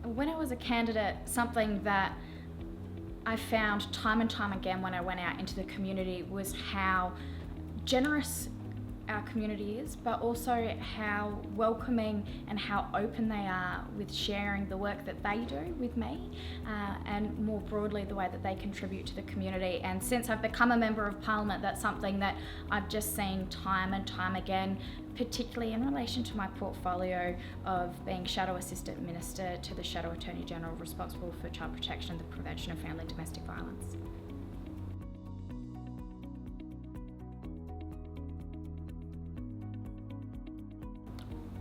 When I was a candidate, something that I found time and time again when I went out into the community was how generous our community is, but also how welcoming and how open they are with sharing the work that they do with me, and more broadly the way that they contribute to the community. And since I've become a Member of Parliament, that's something that I've just seen time and time again, particularly in relation to my portfolio of being Shadow Assistant Minister to the Shadow Attorney General responsible for child protection and the prevention of family and domestic violence.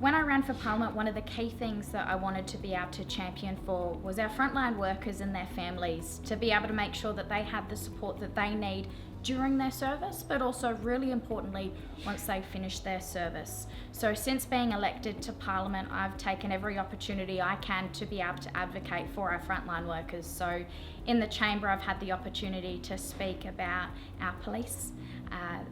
When I ran for Parliament, one of the key things that I wanted to be able to champion for was our frontline workers and their families, to be able to make sure that they have the support that they need during their service, but also really importantly, once they finish their service. So since being elected to Parliament, I've taken every opportunity I can to be able to advocate for our frontline workers. So in the chamber, I've had the opportunity to speak about our police,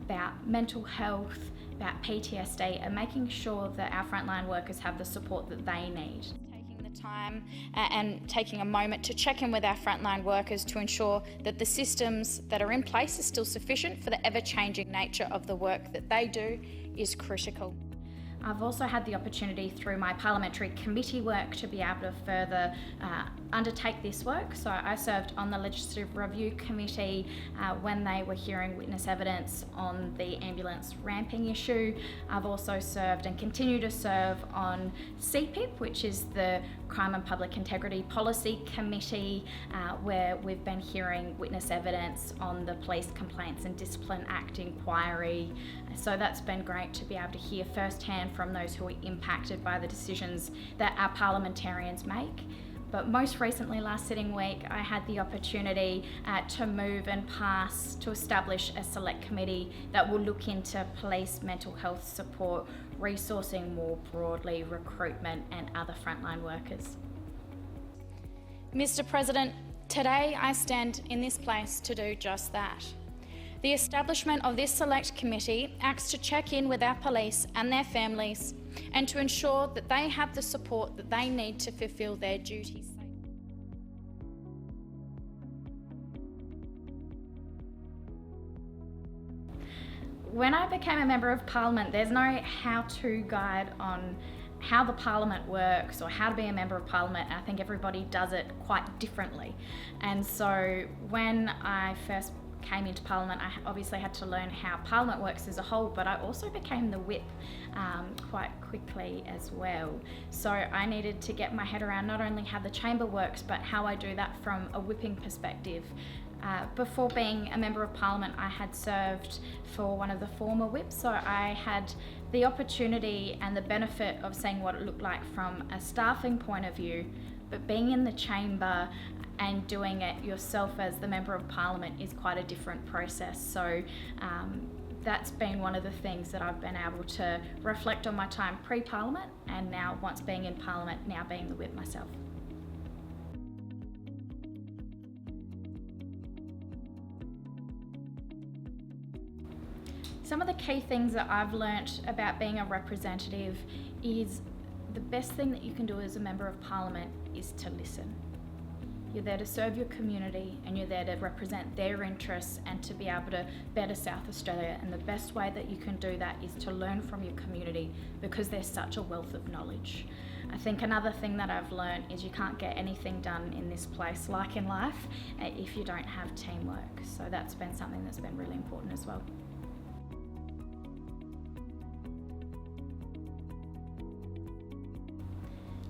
about mental health, about PTSD, and making sure that our frontline workers have the support that they need. Taking the time and taking a moment to check in with our frontline workers to ensure that the systems that are in place are still sufficient for the ever-changing nature of the work that they do is critical. I've also had the opportunity through my parliamentary committee work to be able to further undertake this work. So I served on the Legislative Review Committee when they were hearing witness evidence on the ambulance ramping issue. I've also served and continue to serve on CPIP, which is the Crime and Public Integrity Policy Committee, where we've been hearing witness evidence on the Police Complaints and Discipline Act inquiry. So that's been great to be able to hear firsthand from those who are impacted by the decisions that our parliamentarians make. But most recently, last sitting week, I had the opportunity to move and pass to establish a select committee that will look into police mental health support, resourcing more broadly, recruitment and other frontline workers. Mr. President, today I stand in this place to do just that. The establishment of this select committee acts to check in with our police and their families and to ensure that they have the support that they need to fulfil their duties. When I became a Member of Parliament, there's no how-to guide on how the Parliament works or how to be a Member of Parliament. I think everybody does it quite differently. And so when I first came into Parliament, I obviously had to learn how Parliament works as a whole, but I also became the whip quite quickly as well. So I needed to get my head around not only how the chamber works, but how I do that from a whipping perspective. Before being a Member of Parliament, I had served for one of the former whips, so I had the opportunity and the benefit of seeing what it looked like from a staffing point of view, but being in the chamber and doing it yourself as the Member of Parliament is quite a different process. So that's been one of the things that I've been able to reflect on my time pre-Parliament, and now once being in Parliament, now being the whip myself. Some of the key things that I've learnt about being a representative is the best thing that you can do as a Member of Parliament is to listen. You're there to serve your community and you're there to represent their interests and to be able to better South Australia. And the best way that you can do that is to learn from your community because there's such a wealth of knowledge. I think another thing that I've learned is you can't get anything done in this place, like in life, if you don't have teamwork. So that's been something that's been really important as well.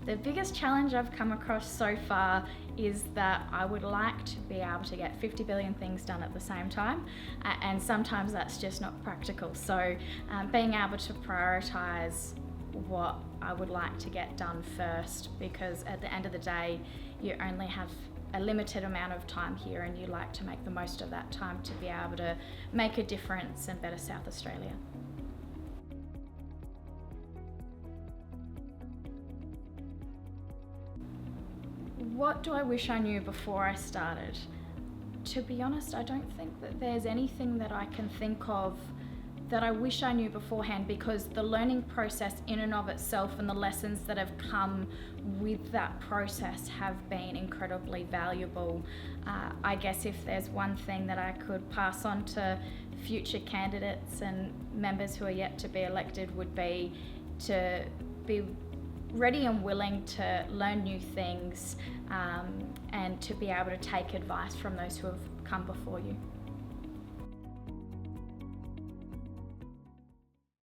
The biggest challenge I've come across so far is that I would like to be able to get 50 billion things done at the same time, and sometimes that's just not practical. So being able to prioritise what I would like to get done first, because at the end of the day you only have a limited amount of time here and you like to make the most of that time to be able to make a difference and better South Australia. What do I wish I knew before I started? To be honest, I don't think that there's anything that I can think of that I wish I knew beforehand, because the learning process in and of itself and the lessons that have come with that process have been incredibly valuable. I guess if there's one thing that I could pass on to future candidates and members who are yet to be elected would be to be ready and willing to learn new things, and to be able to take advice from those who have come before you.